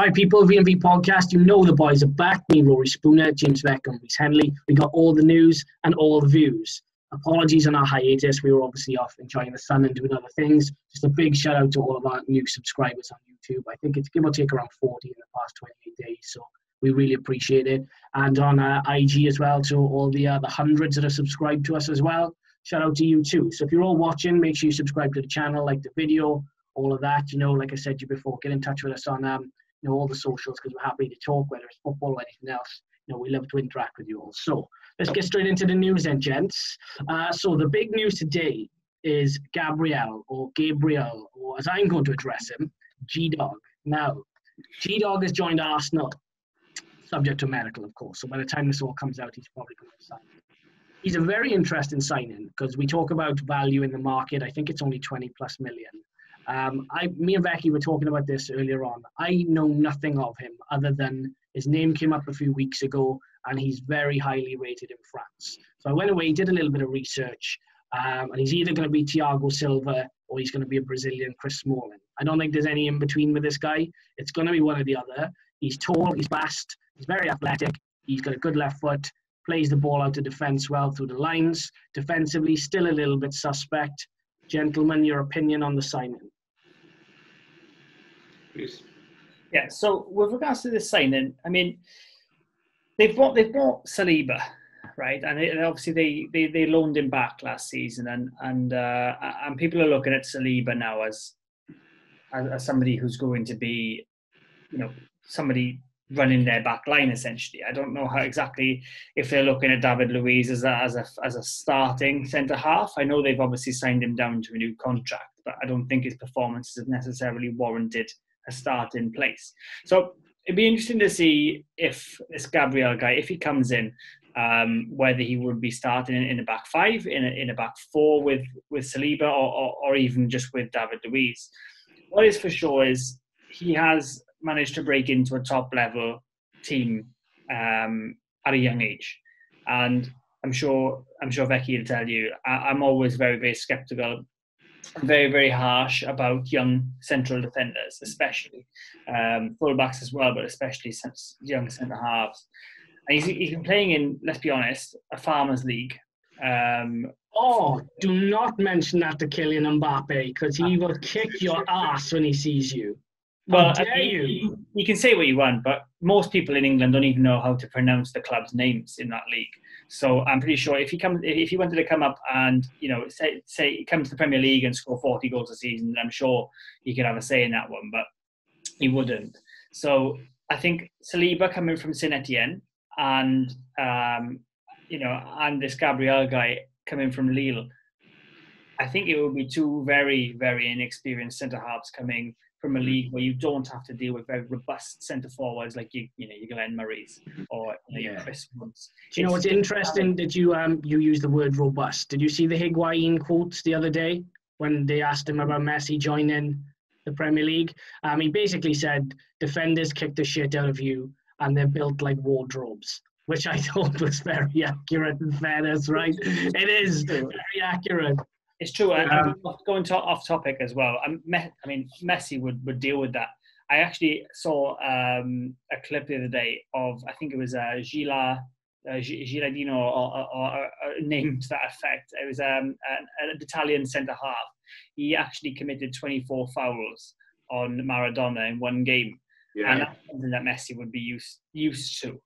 All right, people, VMV Podcast, you know the boys are back. Me, Rory Spooner, James Beckham, Reece Henley. We got all the news and all the views. Apologies on our hiatus. We were obviously off enjoying the sun and doing other things. Just a big shout out to all of our new subscribers on YouTube. I think it's give or take around 40 in the past 28 days. So we really appreciate it. And on IG as well, to all the hundreds that are subscribed to us as well. Shout out to you too. So if you're all watching, make sure you subscribe to the channel, like the video, all of that. You know, like I said to you before, get in touch with us on all the socials, because we're happy to talk, whether it's football or anything else. We love to interact with you all. So let's get straight into the news then, gents. So the big news today is Gabriel, or as I'm going to address him, G-Dog. Now, G-Dog has joined Arsenal, subject to medical, of course. So by the time this all comes out, he's probably going to sign. He's a very interesting signing, because we talk about value in the market. I think it's only 20+ million. Me and Becky were talking about this earlier on. I know nothing of him other than his name came up a few weeks ago, and he's very highly rated in France. So I went away, did a little bit of research, and he's either going to be Thiago Silva or he's going to be a Brazilian Chris Smalling. I don't think there's any in between with this guy. It's going to be one or the other. He's tall, he's fast, he's very athletic, he's got a good left foot, plays the ball out of defence well through the lines. Defensively, still a little bit suspect. Gentlemen, your opinion on the signing? Please. Yeah, so with regards to this signing, I mean, they've bought Saliba, right? And obviously they loaned him back last season, and people are looking at Saliba now as somebody who's going to be, somebody running their back line essentially. I don't know how exactly if they're looking at David Luiz as a starting centre half. I know they've obviously signed him down to a new contract, but I don't think his performances have necessarily warranted a start in place. So it'd be interesting to see if this Gabriel guy, if he comes in, whether he would be starting in a back five, in a back four with Saliba, or even just with David Luiz. What is for sure is he has managed to break into a top level team at a young age, and I'm sure Becky will tell you, I'm always very, very skeptical, very, very harsh about young central defenders, especially fullbacks as well, but especially young centre halves. And he's been playing in, let's be honest, a farmers' league. Do not mention that to Kylian Mbappe, because he will kick your ass when he sees you. Well, you can say what you want, but most people in England don't even know how to pronounce the club's names in that league. So I'm pretty sure if he wanted to come up and say come to the Premier League and score 40 goals a season, I'm sure he could have a say in that one, but he wouldn't. So I think Saliba coming from Saint Etienne and this Gabriel guy coming from Lille, I think it will be two very, very inexperienced centre halves coming from a league where you don't have to deal with very robust centre forwards like your Glenn Murray's or your Chris Woods. Do you know what's interesting that you use the word robust? Did you see the Higuain quotes the other day when they asked him about Messi joining the Premier League? He basically said defenders kick the shit out of you and they're built like wardrobes, which I thought was very accurate in fairness, right? It is very accurate. It's true. Going off topic as well. Messi would deal with that. I actually saw a clip the other day of, I think it was Gilardino or a name to that effect. It was an Italian centre half. He actually committed 24 fouls on Maradona in one game, and that's something that Messi would be used to.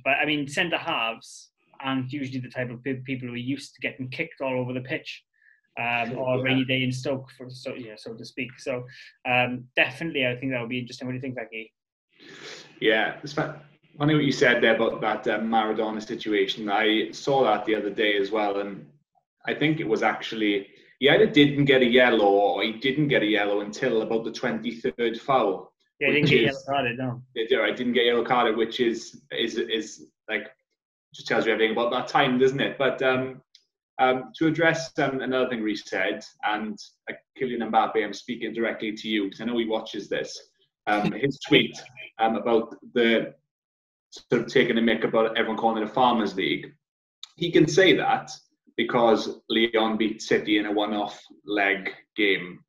But I mean, centre halves aren't usually the type of people who are used to getting kicked all over the pitch. Or a rainy day in Stoke, so to speak. So definitely, I think that would be interesting. What do you think, Becky? Yeah, funny what you said there about that Maradona situation. I saw that the other day as well, and I think it was actually he either didn't get a yellow or he didn't get a yellow until about the 23rd foul. Yeah, he didn't get yellow carded, no. I didn't get yellow carded, which is like just tells you everything about that time, doesn't it? But to address another thing Reece said, and Kylian Mbappe, I'm speaking directly to you because I know he watches this. His tweet about the sort of taking a mick about everyone calling it a farmers' league. He can say that because Lyon beat City in a one-off leg game.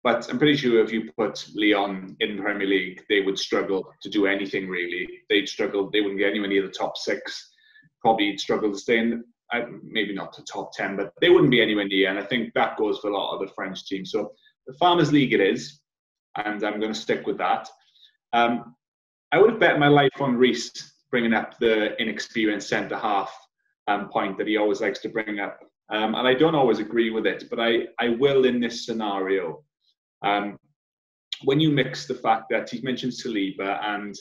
But I'm pretty sure if you put Lyon in the Premier League, they would struggle to do anything really. They'd struggle. They wouldn't get anywhere near the top 6. Probably struggle to stay in, maybe not the top 10, but they wouldn't be anywhere near. And I think that goes for a lot of the French teams. So the Farmers League it is, and I'm going to stick with that. I would have bet my life on Reece bringing up the inexperienced centre-half point that he always likes to bring up. And I don't always agree with it, but I will in this scenario. When you mix the fact that he mentioned Saliba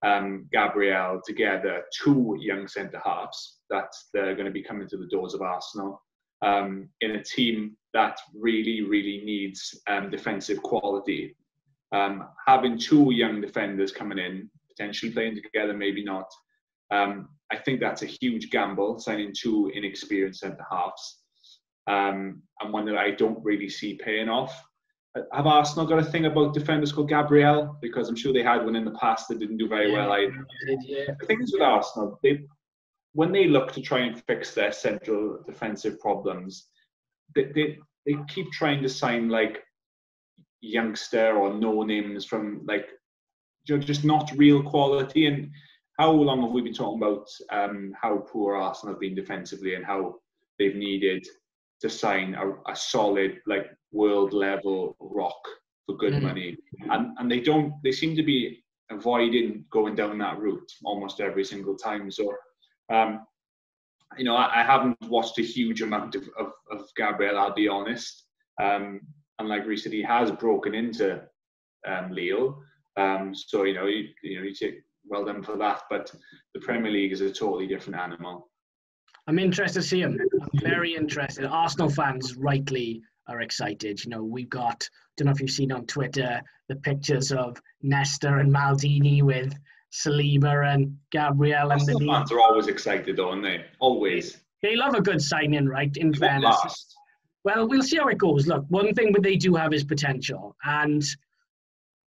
and Gabriel together, 2 young centre-halves that they're going to be coming to the doors of Arsenal, in a team that really, really needs defensive quality. Having 2 young defenders coming in, potentially playing together, maybe not. I think that's a huge gamble, signing 2 inexperienced centre-halves, and one that I don't really see paying off. Have Arsenal got a thing about defenders called Gabriel? Because I'm sure they had one in the past that didn't do very well either. The thing is with Arsenal, when they look to try and fix their central defensive problems, they keep trying to sign like youngster or no names from like just not real quality. And how long have we been talking about how poor Arsenal have been defensively and how they've needed to sign a solid like world level rock for good money, and they seem to be avoiding going down that route almost every single time. So you know, I haven't watched a huge amount of Gabriel, I'll be honest. And like Reece said, he has broken into Lille, so you know you take well done for that, but the Premier League is a totally different animal. I'm interested to see him. I'm very interested. Arsenal fans rightly are excited. You know, we've got, don't know if you've seen on Twitter, the pictures of Nesta and Maldini with Saliba and Gabriel. Arsenal fans are always excited though, aren't they? Always. They love a good signing, right? In fairness. Well, we'll see how it goes. Look, one thing that they do have is potential. And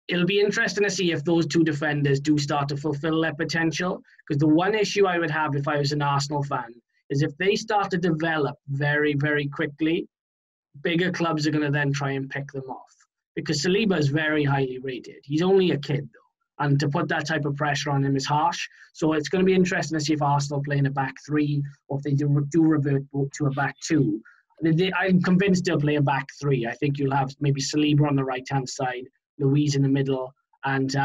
it'll be interesting to see if those 2 defenders do start to fulfill their potential. Because the one issue I would have if I was an Arsenal fan is if they start to develop very, very quickly, bigger clubs are going to then try and pick them off. Because Saliba is very highly rated. He's only a kid, though. And to put that type of pressure on him is harsh. So it's going to be interesting to see if Arsenal play in a back 3 or if they do revert to a back 2. I'm convinced they'll play a back 3. I think you'll have maybe Saliba on the right-hand side, Luiz in the middle, and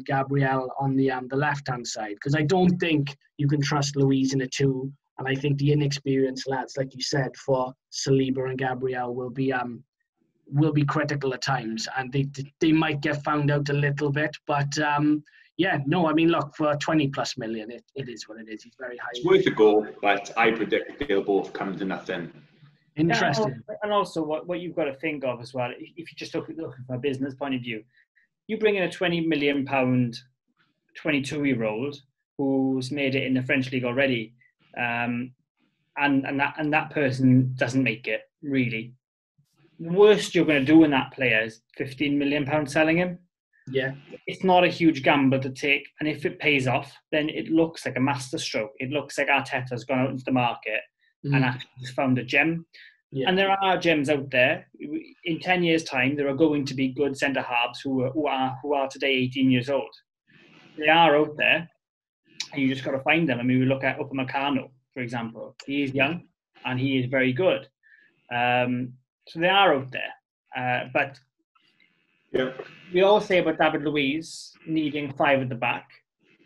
Gabriel on the left-hand side. Because I don't think you can trust Luiz in a 2. And I think the inexperienced lads, like you said, for Saliba and Gabriel will be critical at times, and they might get found out a little bit. But yeah, no, I mean, look, for 20+ million, it is what it is. He's very high. It's worth a goal, but I predict they'll both come to nothing. Interesting. Yeah, and also what you've got to think of as well, if you just look from a business point of view, you bring in a £20 million 22-year-old who's made it in the French league already. And that person doesn't make it, really. The worst you're going to do in that player is £15 million selling him. Yeah. It's not a huge gamble to take, and if it pays off, then it looks like a masterstroke. It looks like Arteta's gone out into the market and actually found a gem. Yeah. And there are gems out there. In 10 years' time, there are going to be good centre-halves who are today 18 years old. They are out there. And you just got to find them. I mean, we look at Upamecano, for example. He is young and he is very good. So they are out there. But yeah, we all say about David Luiz needing 5 at the back.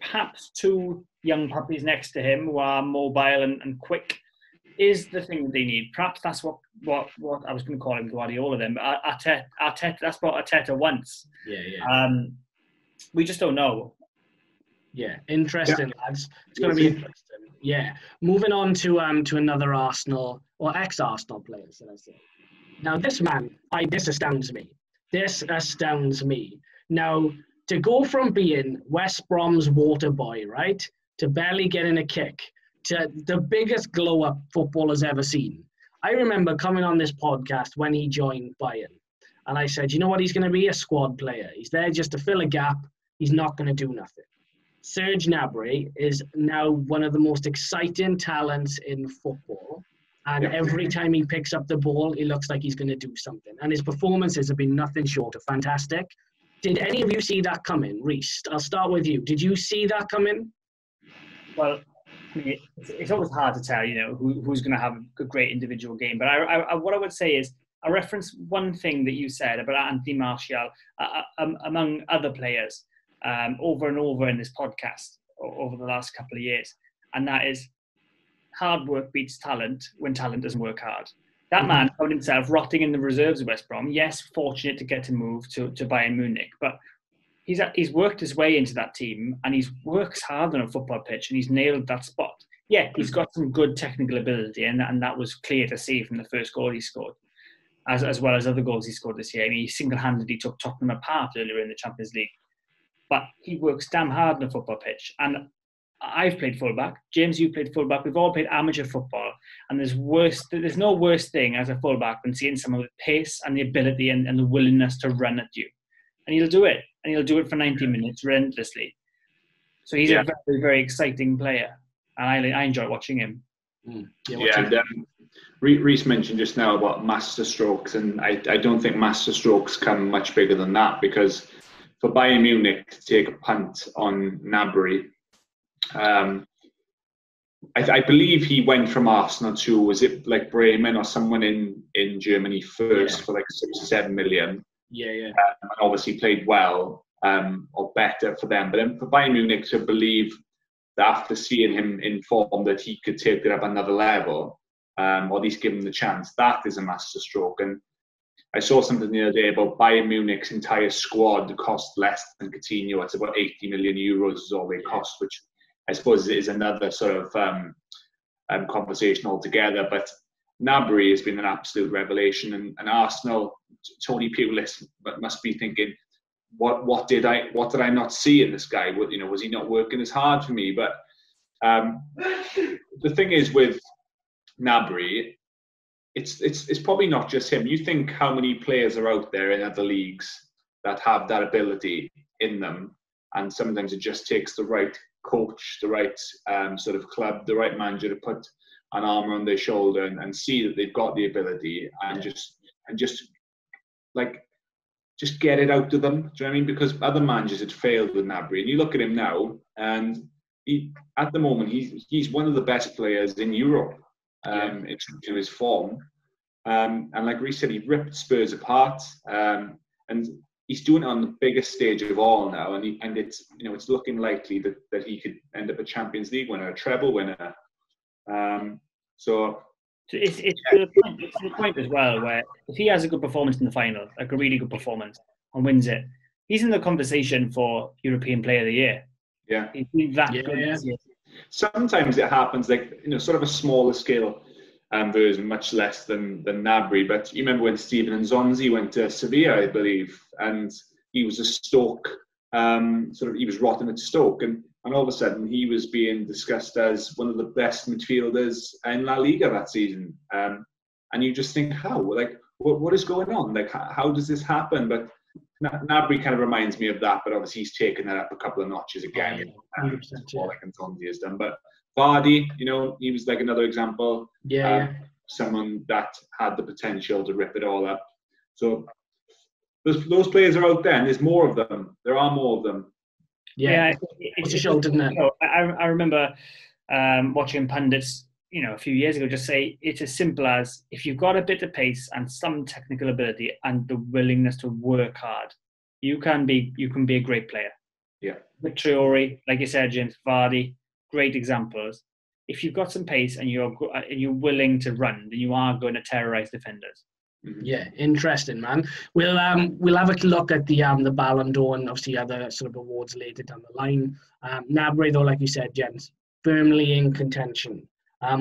Perhaps 2 young puppies next to him who are mobile and quick is the thing that they need. Perhaps that's what I was going to call him Guardiola then. But Arteta, that's what Arteta wants. Yeah. We just don't know. Yeah, interesting, lads. It's going to be interesting. Yeah. Moving on to another Arsenal or ex-Arsenal player, should I say? Now, this man, this astounds me. This astounds me. Now, to go from being West Brom's water boy, right, to barely getting a kick, to the biggest glow-up footballer's ever seen. I remember coming on this podcast when he joined Bayern, and I said, you know what, he's going to be a squad player. He's there just to fill a gap. He's not going to do nothing. Serge Gnabry is now one of the most exciting talents in football. And every time he picks up the ball, it looks like he's going to do something. And his performances have been nothing short of fantastic. Did any of you see that coming? Reece, I'll start with you. Did you see that coming? Well, I mean, it's always hard to tell, who's going to have a great individual game. But what I would say is, I reference one thing that you said about Anthony Martial among other players over and over in this podcast over the last couple of years. And that is, hard work beats talent when talent doesn't work hard. That man found himself rotting in the reserves of West Brom. Yes, fortunate to get a move to Bayern Munich, but he's worked his way into that team, and he's works hard on a football pitch, and he's nailed that spot. Yeah, he's got some good technical ability, and that was clear to see from the first goal he scored, as well as other goals he scored this year. I mean, he single-handedly took Tottenham apart earlier in the Champions League. But he works damn hard on a football pitch, and I've played fullback. James, you played fullback. We've all played amateur football, and there's no worse thing as a fullback than seeing someone with pace and the ability and the willingness to run at you. And he'll do it, and he'll do it for 90 minutes relentlessly. So he's a very, very exciting player, and I enjoy watching him. Reece mentioned just now about master strokes, and I don't think master strokes come much bigger than that, because for Bayern Munich to take a punt on Gnabry, I believe he went from Arsenal to, was it like Bremen or someone in Germany first for like 6 or 7 million. And obviously played well, or better for them. But then for Bayern Munich to believe that after seeing him in form that he could take it up another level, or at least give him the chance, that is a master stroke. And I saw something the other day about Bayern Munich's entire squad cost less than Coutinho. It's about 80 million euros is all they cost, which I suppose is another sort of conversation altogether. But Gnabry has been an absolute revelation, and Arsenal, Tony Pulis must be thinking, what did I not see in this guy? Was he not working as hard for me? But the thing is with Gnabry, it's probably not just him. You think how many players are out there in other leagues that have that ability in them, and sometimes it just takes the right coach, the right sort of club, the right manager to put an arm on their shoulder and see that they've got the ability and just get it out to them. Do you know what I mean? Because other managers had failed with Gnabry, and you look at him now, and at the moment he's one of the best players in Europe in terms of his form. And like Reece said, he ripped Spurs apart, and he's doing it on the biggest stage of all now, and it's looking likely that he could end up a Champions League winner, a treble winner. So it's to the point as well where if he has a good performance in the final, like a really good performance, and wins it, he's in the conversation for European Player of the Year. Yeah, he's been that good. Sometimes it happens, like sort of a smaller scale version, much less than Gnabry. But you remember when Steven Nzonzi went to Sevilla, I believe, and he was a Stoke, he was rotten at Stoke, and all of a sudden he was being discussed as one of the best midfielders in La Liga that season. And you just think, how? Like, what is going on? Like, how does this happen? But Gnabry kind of reminds me of that, but obviously he's taken that up a couple of notches again, like Nzonzi has done. But Vardy, he was like another example. Someone that had the potential to rip it all up. So those players are out there, and there's more of them. There are more of them. It's a show, didn't it? I remember watching pundits, a few years ago, just say it's as simple as, if you've got a bit of pace and some technical ability and the willingness to work hard, you can be a great player. Yeah. Traore, like you said, James, Vardy, great examples. If you've got some pace and you're willing to run, then you are going to terrorize defenders. Yeah, interesting, man. We'll have a look at the Ballon d'Or and obviously other sort of awards later down the line. Gnabry, though, like you said, James, firmly in contention.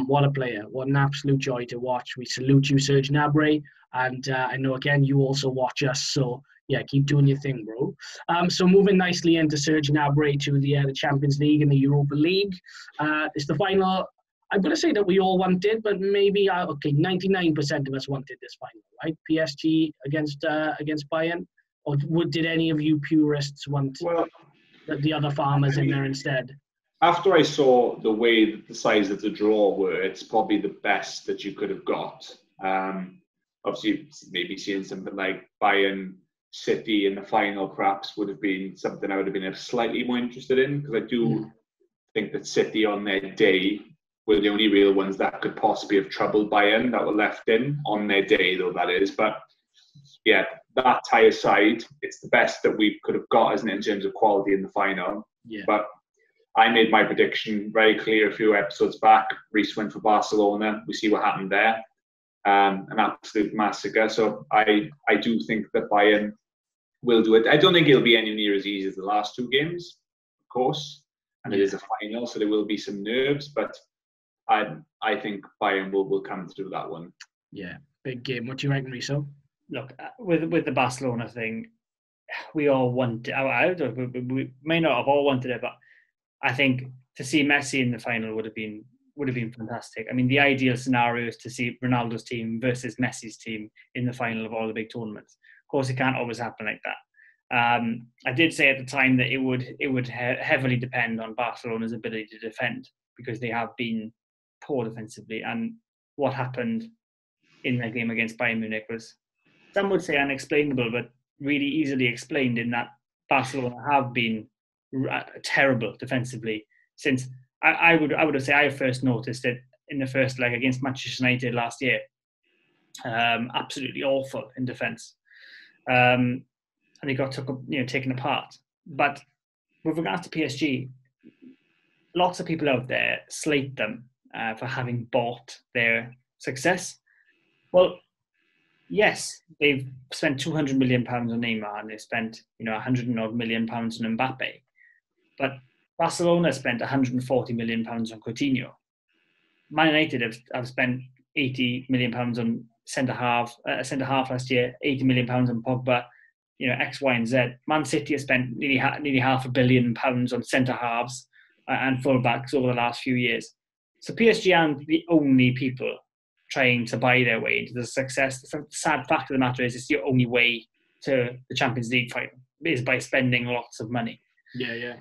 What a player! What an absolute joy to watch. We salute you, Serge Gnabry, and I know again you also watch us. So yeah, keep doing your thing, bro. So moving nicely into Serge Gnabry to the Champions League and the Europa League. It's the final. I'm going to say that we all wanted, but maybe 99% of us wanted this final, right? PSG against Bayern, or did any of you purists want the other farmers in there instead? after I saw the way that the size of the draw were, it's probably the best that you could have got. Obviously, maybe seeing something like Bayern City in the final perhaps would have been something I would have been slightly more interested in, because I do think that City on their day were the only real ones that could possibly have troubled Bayern that were left in on their day, though, that is. But yeah, that tie aside, it's the best that we could have got, isn't it, in terms of quality in the final. Yeah. But I made my prediction very clear a few episodes back. Reece went for Barcelona. We see what happened there. An absolute massacre. So I do think that Bayern will do it. I don't think it'll be anywhere near as easy as the last two games, of course. And it is a final, so there will be some nerves. But I think Bayern will come through that one. Yeah, big game. What do you reckon, Riso? Look, with the Barcelona thing, we all want it. We may not have all wanted it, but I think to see Messi in the final would have been fantastic. I mean, the ideal scenario is to see Ronaldo's team versus Messi's team in the final of all the big tournaments. Of course, it can't always happen like that. I did say at the time that it would heavily depend on Barcelona's ability to defend, because they have been poor defensively. And what happened in their game against Bayern Munich was, some would say, unexplainable, but really easily explained, in that Barcelona have been terrible defensively since I would say I first noticed it in the first leg against Manchester United last year. Absolutely awful in defence, and they got taken apart. But with regards to PSG, lots of people out there slate them for having bought their success. Well, yes, they've spent £200 million on Neymar, and they've spent £100 million on Mbappe. But Barcelona spent £140 million on Coutinho. Man United have spent £80 million on centre half last year, £80 million on Pogba, X, Y, and Z. Man City have spent nearly £500 million on centre halves and full-backs over the last few years. So PSG aren't the only people trying to buy their way into the success. The sad fact of the matter is, it's the only way to the Champions League final is by spending lots of money. Yeah.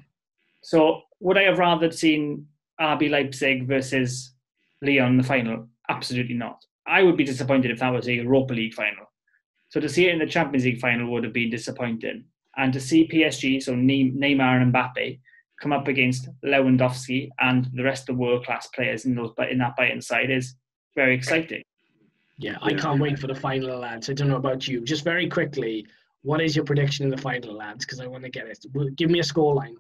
So would I have rather seen RB Leipzig versus Lyon in the final? Absolutely not. I would be disappointed if that was a Europa League final. So to see it in the Champions League final would have been disappointing. And to see PSG, so Neymar and Mbappe, come up against Lewandowski and the rest of the world-class players in that Bayern side is very exciting. Yeah, I can't wait for the final, lads. I don't know about you. Just very quickly, what is your prediction in the final, lads? Because I want to get it. Give me a scoreline.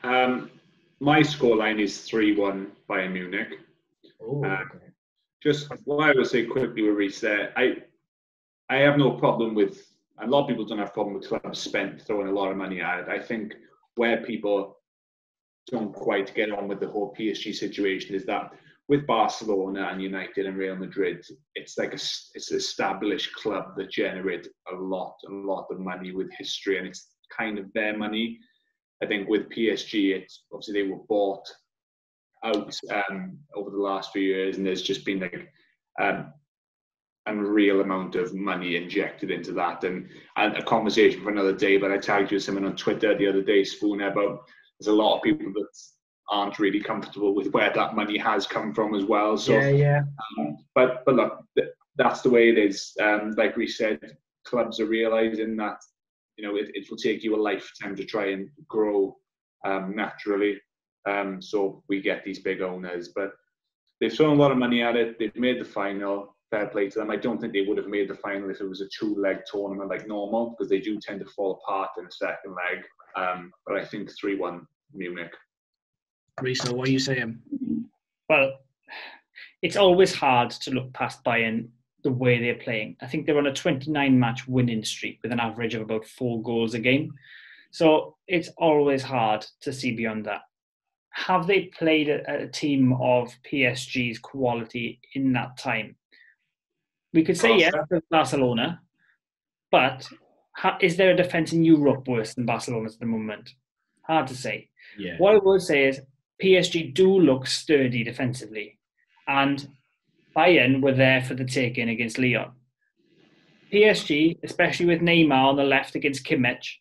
My scoreline is 3-1 Bayern Munich. Oh, okay. Just what I would say quickly with Reece there, I have no problem with, a lot of people don't have a problem with clubs throwing a lot of money at it. I think where people don't quite get on with the whole PSG situation is that with Barcelona and United and Real Madrid, it's like it's an established club that generate a lot of money with history, and it's kind of their money. I think with PSG, it's obviously they were bought out over the last few years, and there's just been like unreal amount of money injected into that, and a conversation for another day. But I tagged you someone on Twitter the other day, Spooner, about there's a lot of people that aren't really comfortable with where that money has come from as well. So yeah. But look, that's the way it is. Like we said, clubs are realizing that it will take you a lifetime to try and grow naturally. So we get these big owners, but they've thrown a lot of money at it. They've made the final. Fair play to them. I don't think they would have made the final if it was a two-leg tournament like normal, because they do tend to fall apart in the second leg. But I think 3-1 Munich. Risa, what are you saying? Well, it's always hard to look past Bayern the way they're playing. I think they're on a 29-match winning streak with an average of about 4 goals a game. So it's always hard to see beyond that. Have they played a team of PSG's quality in that time? We could say yes, Barcelona, but is there a defence in Europe worse than Barcelona's at the moment? Hard to say. Yeah. What I would say is PSG do look sturdy defensively, and Bayern were there for the taking against Lyon. PSG, especially with Neymar on the left against Kimmich,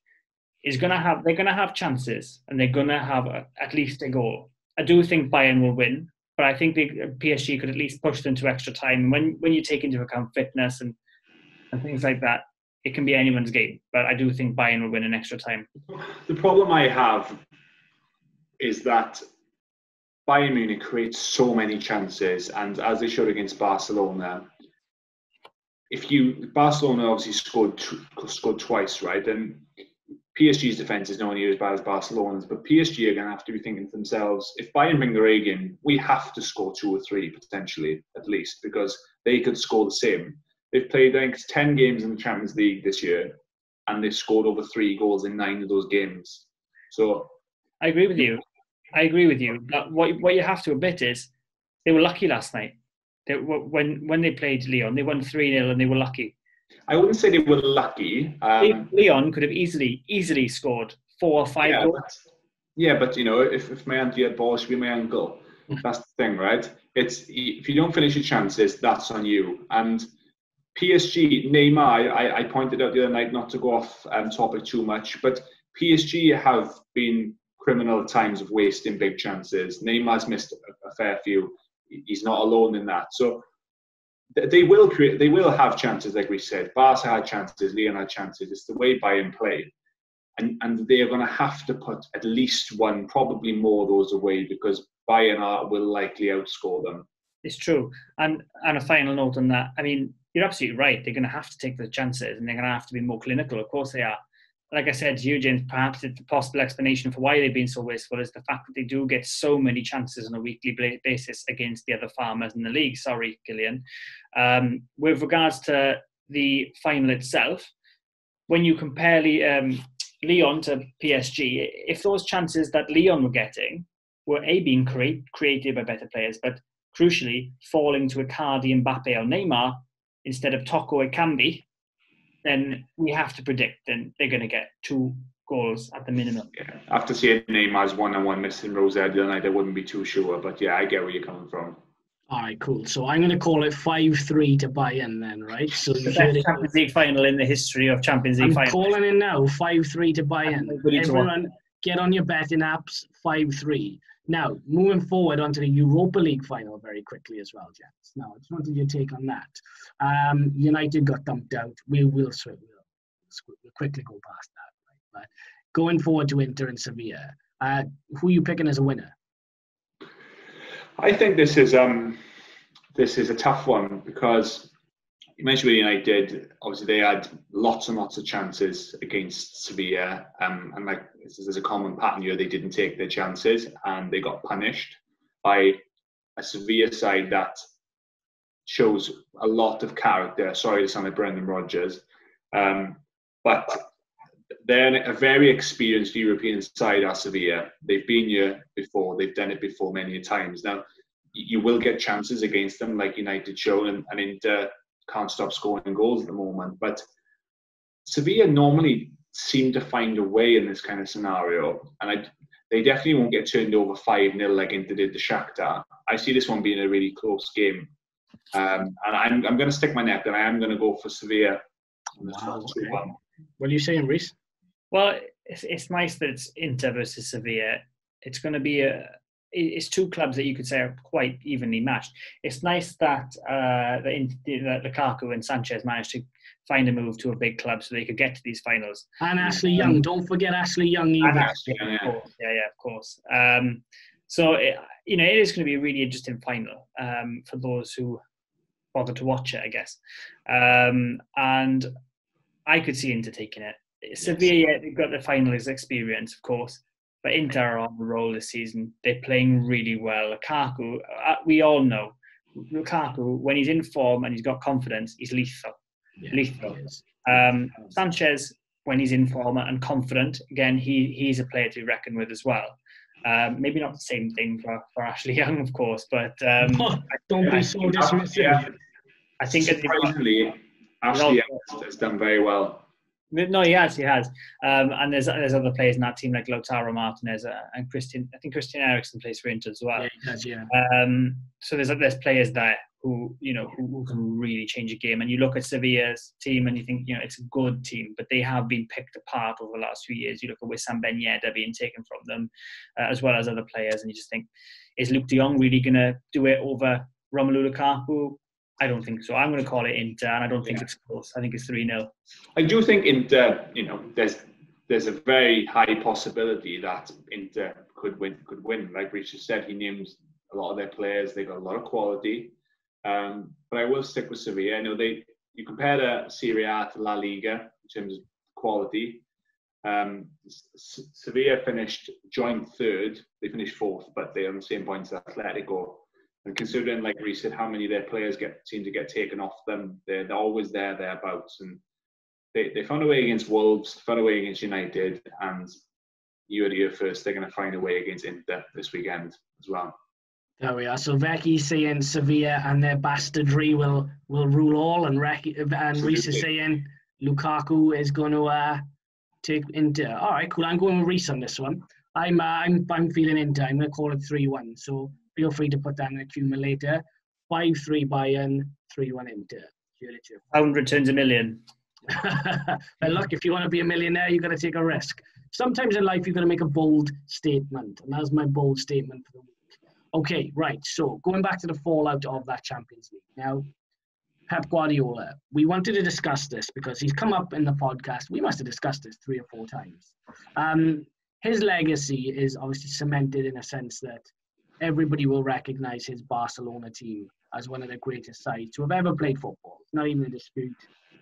they're gonna have chances, and they're gonna have at least a goal. I do think Bayern will win, but I think PSG could at least push them to extra time. When you take into account fitness and things like that, it can be anyone's game. But I do think Bayern will win in extra time. The problem I have is that Bayern Munich creates so many chances, and as they showed against Barcelona, Barcelona obviously scored twice, right? And PSG's defence is nowhere near as bad as Barcelona's, but PSG are going to have to be thinking to themselves, if Bayern bring their A game, we have to score 2 or 3 potentially, at least, because they could score the same. They've played, I think, 10 games in the Champions League this year, and they've scored over 3 goals in 9 of those games. So I agree with you. But what you have to admit is they were lucky last night. When they played Lyon, they won 3-0 and they were lucky. I wouldn't say they were lucky. Lyon could have easily scored 4 or 5 goals. But if my auntie had balls, she'd be my uncle. That's the thing, right? It's if you don't finish your chances, that's on you. And PSG, Neymar, I pointed out the other night, not to go off topic too much, but PSG have been criminal at times of wasting big chances. Neymar's missed a fair few. He's not alone in that. So they will have chances, like we said. Barca had chances, Lyon had chances. It's the way Bayern play. And they are going to have to put at least one, probably more of those away, because Bayern will likely outscore them. It's true. And a final note on that. I mean, you're absolutely right. They're going to have to take the chances, and they're going to have to be more clinical. Of course they are. Like I said to you, James, perhaps the possible explanation for why they've been so wasteful is the fact that they do get so many chances on a weekly basis against the other farmers in the league. Sorry, Gillian. With regards to the final itself, when you compare Lyon to PSG, if those chances that Lyon were getting were being created by better players, but crucially falling to Icardi, Mbappe or Neymar instead of Toko Ekambi, then we have to predict then they're going to get 2 goals at the minimum. Yeah. After seeing Neymar's 1-on-1 missing Rosette the other night, I wouldn't be too sure. But yeah, I get where you're coming from. All right, cool. So I'm going to call it 5-3 to Bayern then, right? So the best Champions League final in the history of Champions League finals. I'm calling it now, 5-3 to Bayern. Everyone, get on your betting apps, 5-3. Now, moving forward onto the Europa League final very quickly as well, gents. Now, I just wanted your take on that. United got dumped out. We'll quickly go past that. Right? But going forward to Inter and Sevilla, who are you picking as a winner? I think this is a tough one, because you mentioned with United, obviously they had lots and lots of chances against Sevilla, and like there's a common pattern here, they didn't take their chances and they got punished by a Sevilla side that shows a lot of character. Sorry to sound like Brendan Rodgers, but they're a very experienced European side at Sevilla. They've been here before, they've done it before many times. Now, you will get chances against them, like United showed, and Inter can't stop scoring goals at the moment. But Sevilla normally seem to find a way in this kind of scenario, and they definitely won't get turned over 5-0 like Inter did to Shakhtar. I see this one being a really close game, and I'm going to stick my neck, and I am going to go for Sevilla. Wow, okay. What are you saying, Reece? Well, it's nice that it's Inter versus Sevilla. It's going to be it's 2 clubs that you could say are quite evenly matched. It's nice that Lukaku and Sanchez managed to find a move to a big club so they could get to these finals. And Ashley Young, don't forget Ashley Young either. Of course. So it is going to be a really interesting final for those who bother to watch it, I guess. And I could see Inter taking it. Sevilla, they've got the finalist experience, of course, but Inter are on the roll this season. They're playing really well. Lukaku, we all know, Lukaku, when he's in form and he's got confidence, he's lethal. Sanchez, when he's in form and confident, again, he's a player to be reckoned with as well. Maybe not the same thing for Ashley Young, of course, but don't be so dismissive. I think surprisingly, Ashley Young has done very well. No, he has. And there's other players in that team like Lautaro Martinez and Christian. I think Christian Eriksen plays for Inter as well. Yeah, he does. Yeah. So there's players there who can really change a game. And you look at Sevilla's team and you think, it's a good team, but they have been picked apart over the last few years. You look at Wissam Ben Yedder being taken from them, as well as other players, and you just think, is Luke de Jong really going to do it over Romelu Lukaku? I don't think so. I'm going to call it Inter, and I don't think it's close. I think it's 3-0. I do think Inter, there's a very high possibility that Inter could win. Like Richard said, he names a lot of their players. They've got a lot of quality. But I will stick with Sevilla. I know you compare the Serie A to La Liga in terms of quality. Sevilla finished joint third. They finished fourth, but they're on the same points as Atletico. And considering, like Reece said, how many of their players seem to get taken off them, they're always thereabouts. And they found a way against Wolves, found a way against United, and you heard it here first, they're going to find a way against Inter this weekend as well. There we are. So Vecchi's saying Sevilla and their bastardry will rule all, and Reece is saying Lukaku is going to take Inter. All right, cool. I'm going with Reece on this one. I'm feeling Inter. I'm going to call it 3-1. So feel free to put that in the accumulator. 5-3 Bayern, 3-1 Inter. Pound returns a million. Well, look, if you want to be a millionaire, you've got to take a risk. Sometimes in life, you've got to make a bold statement, and that's my bold statement for the week. Okay, right, so going back to the fallout of that Champions League. Now, Pep Guardiola, we wanted to discuss this because he's come up in the podcast. We must have discussed this 3 or 4 times. His legacy is obviously cemented in a sense that everybody will recognise his Barcelona team as one of the greatest sides to have ever played football. It's not even a dispute.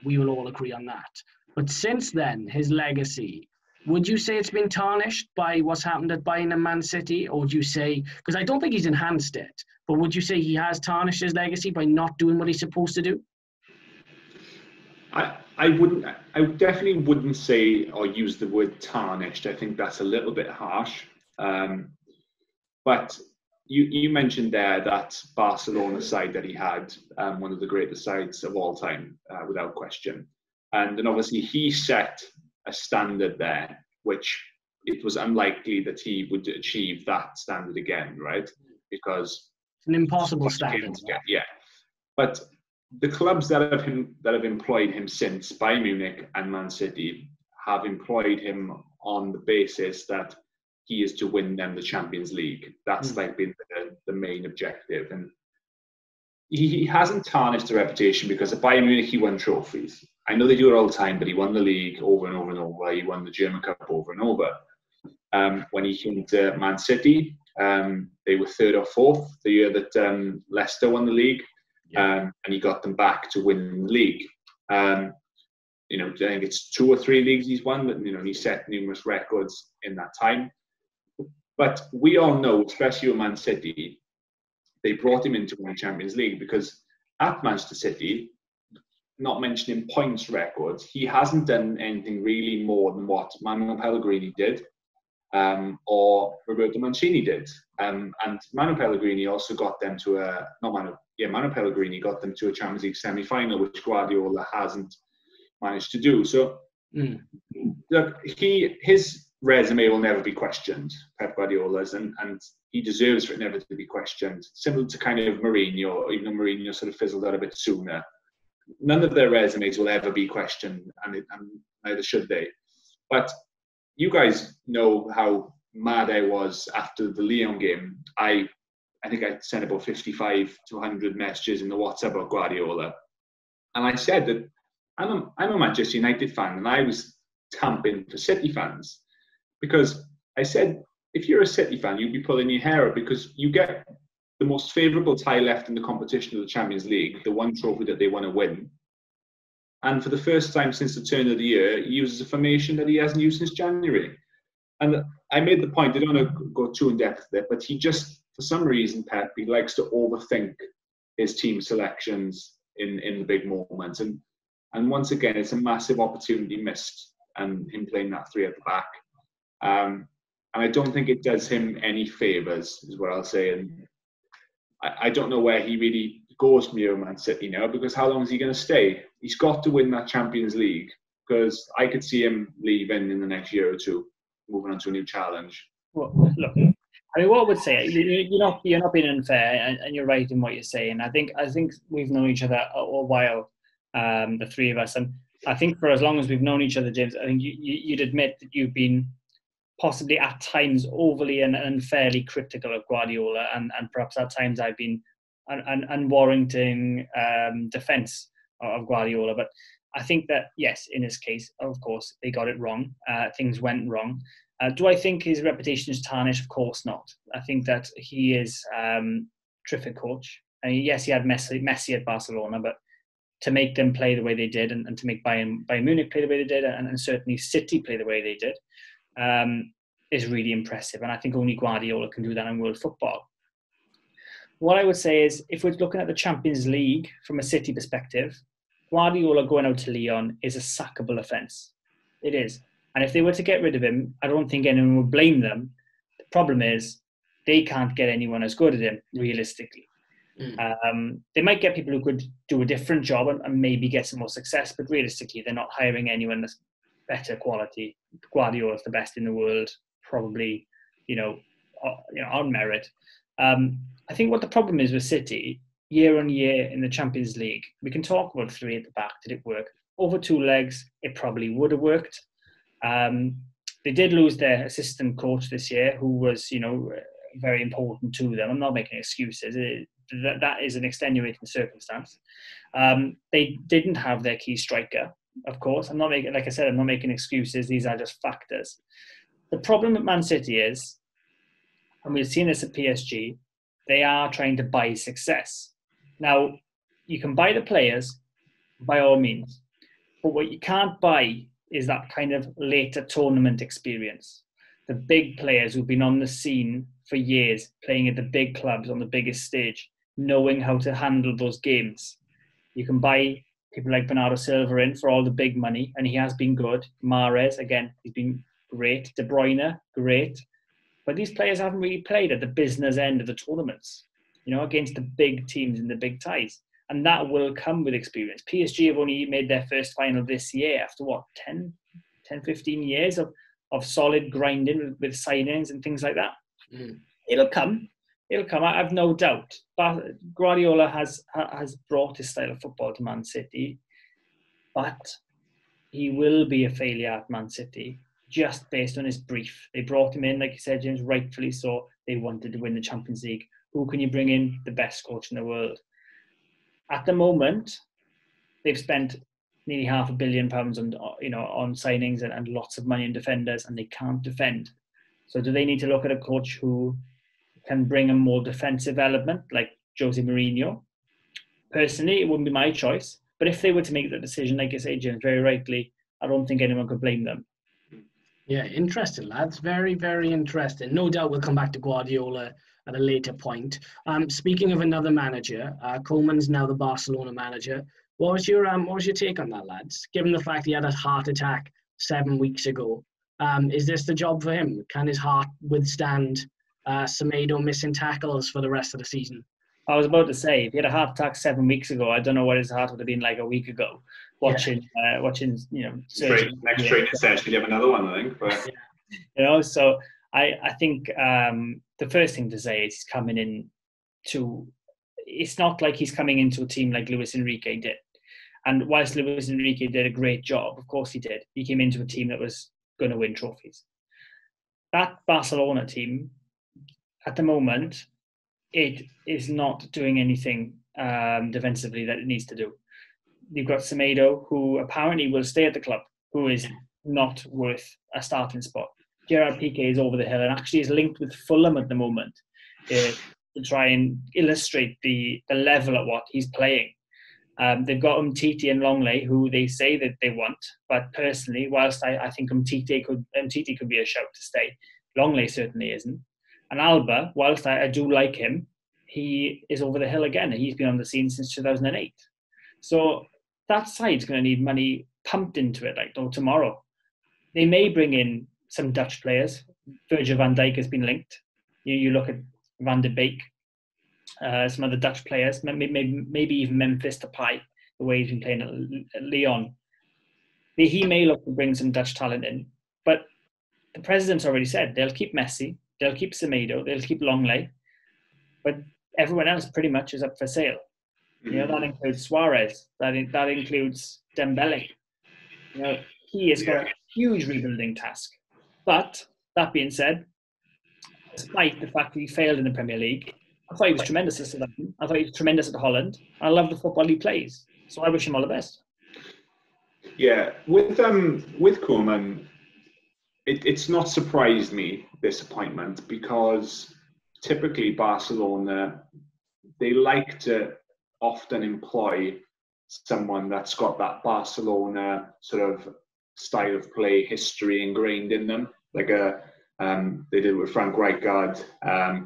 We will all agree on that. But since then, his legacy, would you say it's been tarnished by what's happened at Bayern and Man City? Or would you say, because I don't think he's enhanced it, but would you say he has tarnished his legacy by not doing what he's supposed to do? I definitely wouldn't say or use the word tarnished. I think that's a little bit harsh. But you mentioned there that Barcelona side that he had, one of the greatest sides of all time, without question. And then obviously he set a standard there, which it was unlikely that he would achieve that standard again, right? Because it's an impossible standard. Yeah, but the clubs that have employed him since, Bayern Munich and Man City, have employed him on the basis that he is to win them the Champions League. That's like been the main objective, and he hasn't tarnished the reputation because at Bayern Munich he won trophies. I know they do it all the time, but he won the league over and over and over. He won the German Cup over and over. When he came to Man City, they were 3rd or 4th the year that Leicester won the league, and he got them back to win the league. I think it's 2 or 3 leagues he's won, but he set numerous records in that time. But we all know, especially with Man City, they brought him in to win the Champions League because at Manchester City, not mentioning points records, he hasn't done anything really more than what Manuel Pellegrini did or Roberto Mancini did. And Manuel Pellegrini also got them to Manuel Pellegrini got them to a Champions League semi-final, which Guardiola hasn't managed to do. So, look, his resume will never be questioned, Pep Guardiola's, and he deserves for it never to be questioned. Similar to kind of Mourinho, even though Mourinho sort of fizzled out a bit sooner. None of their resumes will ever be questioned, and neither should they. But you guys know how mad I was after the Lyon game. I think I sent about 55 to 100 messages in the WhatsApp of Guardiola. And I said that I'm a Manchester United fan, and I was tamping for City fans. Because I said, if you're a City fan, you'd be pulling your hair out because you get the most favourable tie left in the competition of the Champions League, the one trophy that they want to win. And for the first time since the turn of the year, he uses a formation that he hasn't used since January. And I made the point, I don't want to go too in depth with it, but he just, for some reason, Pep, he likes to overthink his team selections in the big moments. And once again, it's a massive opportunity missed, and him playing that 3 at the back. And I don't think it does him any favours, is what I'll say. And I don't know where he really goes from here, Man City now, because how long is he going to stay? He's got to win that Champions League, because I could see him leaving in the next year or two, moving on to a new challenge. Well, look, I mean, what I would say, you're not being unfair, and you're right in what you're saying. I think we've known each other a while, the three of us, and I think for as long as we've known each other, James, I think you'd admit that you've been possibly at times overly and unfairly critical of Guardiola, and perhaps at times I've been unwarranting defence of Guardiola. But I think that, yes, in this case, of course, they got it wrong. Things went wrong. Do I think his reputation is tarnished? Of course not. I think that he is a terrific coach. And yes, he had Messi at Barcelona, but to make them play the way they did, and to make Bayern Munich play the way they did, and certainly City play the way they did, is really impressive. And I think only Guardiola can do that in world football. What I would say is, if we're looking at the Champions League from a City perspective, Guardiola going out to Lyon is a sackable offence. It is. And if they were to get rid of him, I don't think anyone would blame them. The problem is they can't get anyone as good as him, realistically. They might get people who could do a different job and maybe get some more success, but realistically, they're not hiring anyone that's better quality. Guardiola's the best in the world, probably, on merit. I think what the problem is with City, year on year in the Champions League, we can talk about three at the back. Did it work? Over two legs, it probably would have worked. They did lose their assistant coach this year, who was, very important to them. I'm not making excuses. That is an extenuating circumstance. They didn't have their key striker, of course. I'm not making excuses. These are just factors. The problem at Man City is, and we've seen this at PSG, they are trying to buy success. Now, you can buy the players, by all means, but what you can't buy is that kind of later tournament experience. The big players who've been on the scene for years, playing at the big clubs on the biggest stage, knowing how to handle those games. You can buy people like Bernardo Silva in for all the big money, and he has been good. Mahrez, again, he's been great. De Bruyne, great. But these players haven't really played at the business end of the tournaments, against the big teams and the big ties. And that will come with experience. PSG have only made their first final this year after, 15 years of solid grinding with signings and things like that. It'll come. I have no doubt. But Guardiola has brought his style of football to Man City. But he will be a failure at Man City, just based on his brief. They brought him in, like you said, James, rightfully so. They wanted to win the Champions League. Who can you bring in? The best coach in the world. At the moment, they've spent nearly £500 million on signings and lots of money in defenders, and they can't defend. So do they need to look at a coach who can bring a more defensive element, like Jose Mourinho? Personally, it wouldn't be my choice. But if they were to make the decision, like you say, James, very rightly, I don't think anyone could blame them. Yeah, interesting, lads. Very, very interesting. No doubt we'll come back to Guardiola at a later point. Speaking of another manager, Koeman's now the Barcelona manager. What was your take on that, lads? Given the fact he had a heart attack 7 weeks ago, is this the job for him? Can his heart withstand Semedo missing tackles for the rest of the season? I was about to say, if he had a heart attack 7 weeks ago, I don't know what his heart would have been like a week ago. Watching, next training session, you have another one, I think. But. Yeah. So I think the first thing to say is he's coming in to. It's not like he's coming into a team like Luis Enrique did. And whilst Luis Enrique did a great job, of course he did, he came into a team that was going to win trophies. That Barcelona team, at the moment, it is not doing anything defensively that it needs to do. You've got Semedo, who apparently will stay at the club, who is not worth a starting spot. Gerard Piqué is over the hill and actually is linked with Fulham at the moment to try and illustrate the level at what he's playing. They've got Umtiti and Longley, who they say that they want, but personally, whilst I think Umtiti could be a shout to stay, Longley certainly isn't. And Alba, whilst I do like him, he is over the hill again. He's been on the scene since 2008. So that side's going to need money pumped into it, tomorrow. They may bring in some Dutch players. Virgil van Dijk has been linked. You look at Van de Beek, some other Dutch players, maybe even Memphis Depay, the way he's been playing at Lyon. He may look to bring some Dutch talent in, but the president's already said they'll keep Messi, They'll keep Semedo, they'll keep Longley, but everyone else pretty much is up for sale. You know, that includes Suarez, that includes Dembele. You know, he has got a huge rebuilding task. But that being said, despite the fact that he failed in the Premier League, I thought he was tremendous at Southampton. I thought he was tremendous at Holland. I love the football he plays. So I wish him all the best. Yeah, with Koeman, it's not surprised me, this appointment, because typically Barcelona, they like to often employ someone that's got that Barcelona sort of style of play history ingrained in them, like they did with Frank Rijkaard,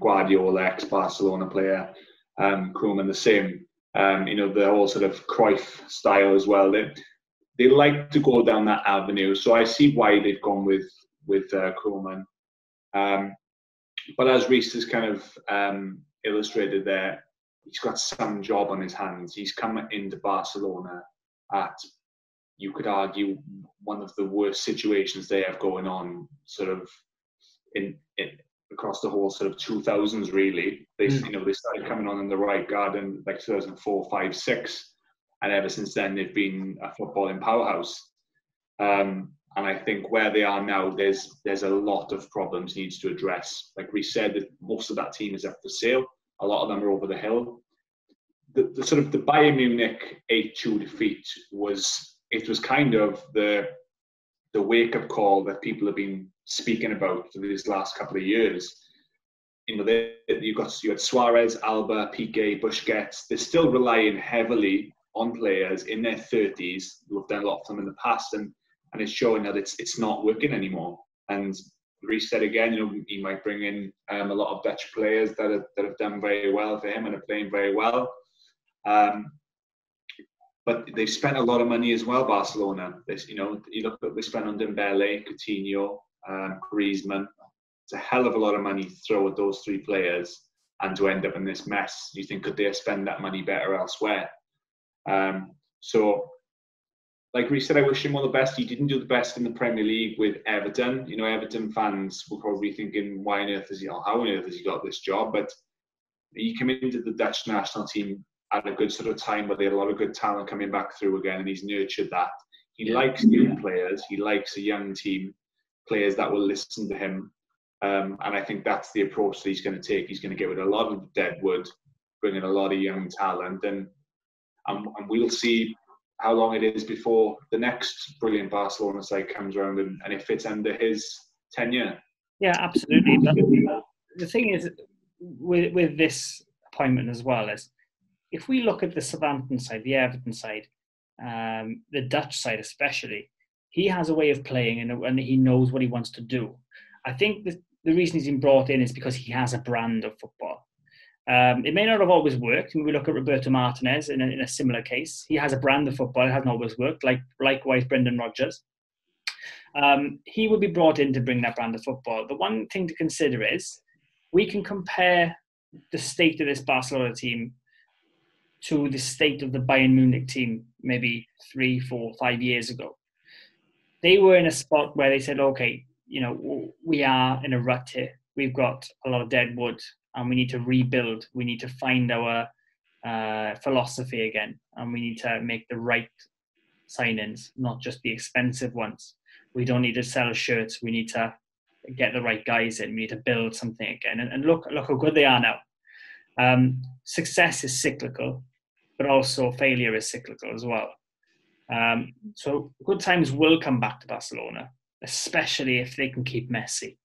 Guardiola, ex-Barcelona player, Koeman the same. You know, the whole sort of Cruyff style as well. They like to go down that avenue, so I see why they've gone with Koeman. But as Reece has kind of illustrated there, he's got some job on his hands. He's come into Barcelona at, you could argue, one of the worst situations they have going on, sort of in across the whole sort of 2000s. Really, they started coming on in the right guard in like 2004, 5, 6, and ever since then they've been a footballing powerhouse. And I think where they are now, there's a lot of problems he needs to address. Like we said, that most of that team is up for sale. A lot of them are over the hill. The sort of the Bayern Munich 8-2 defeat was kind of the wake-up call that people have been speaking about for these last couple of years. You know, you had Suarez, Alba, Piqué, Busquets. They're still relying heavily on players in their 30s who have done a lot for them in the past, and it's showing that it's not working anymore. And Reece said again, you know, he might bring in a lot of Dutch players that have done very well for him and are playing very well. But they've spent a lot of money as well, Barcelona. You look at what they spent on Dembele, Coutinho, Griezmann. It's a hell of a lot of money to throw at those three players and to end up in this mess. You think, could they spend that money better elsewhere? So, like Reece said, I wish him all the best. He didn't do the best in the Premier League with Everton. You know, Everton fans were probably thinking, how on earth has he got this job? But he came into the Dutch national team at a good sort of time where they had a lot of good talent coming back through again, and he's nurtured that. He likes young players. He likes a young team, players that will listen to him. And I think that's the approach that he's going to take. He's going to get rid of a lot of dead wood, bring in a lot of young talent, and we'll see how long it is before the next brilliant Barcelona side comes around and it fits under his tenure. Yeah, absolutely. But the thing is, with this appointment as well, is if we look at the Southampton side, the Everton side, the Dutch side especially, he has a way of playing and he knows what he wants to do. I think the reason he's been brought in is because he has a brand of football. It may not have always worked. When we look at Roberto Martinez in a similar case, he has a brand of football. It hasn't always worked. Likewise, Brendan Rodgers. He would be brought in to bring that brand of football. The one thing to consider is we can compare the state of this Barcelona team to the state of the Bayern Munich team maybe 3, 4, 5 years ago. They were in a spot where they said, okay, you know, we are in a rut here. We've got a lot of dead wood and we need to rebuild. We need to find our philosophy again, and we need to make the right signings, not just the expensive ones. We don't need to sell shirts. We need to get the right guys in. We need to build something again. And look how good they are now. Success is cyclical, but also failure is cyclical as well. So good times will come back to Barcelona, especially if they can keep Messi.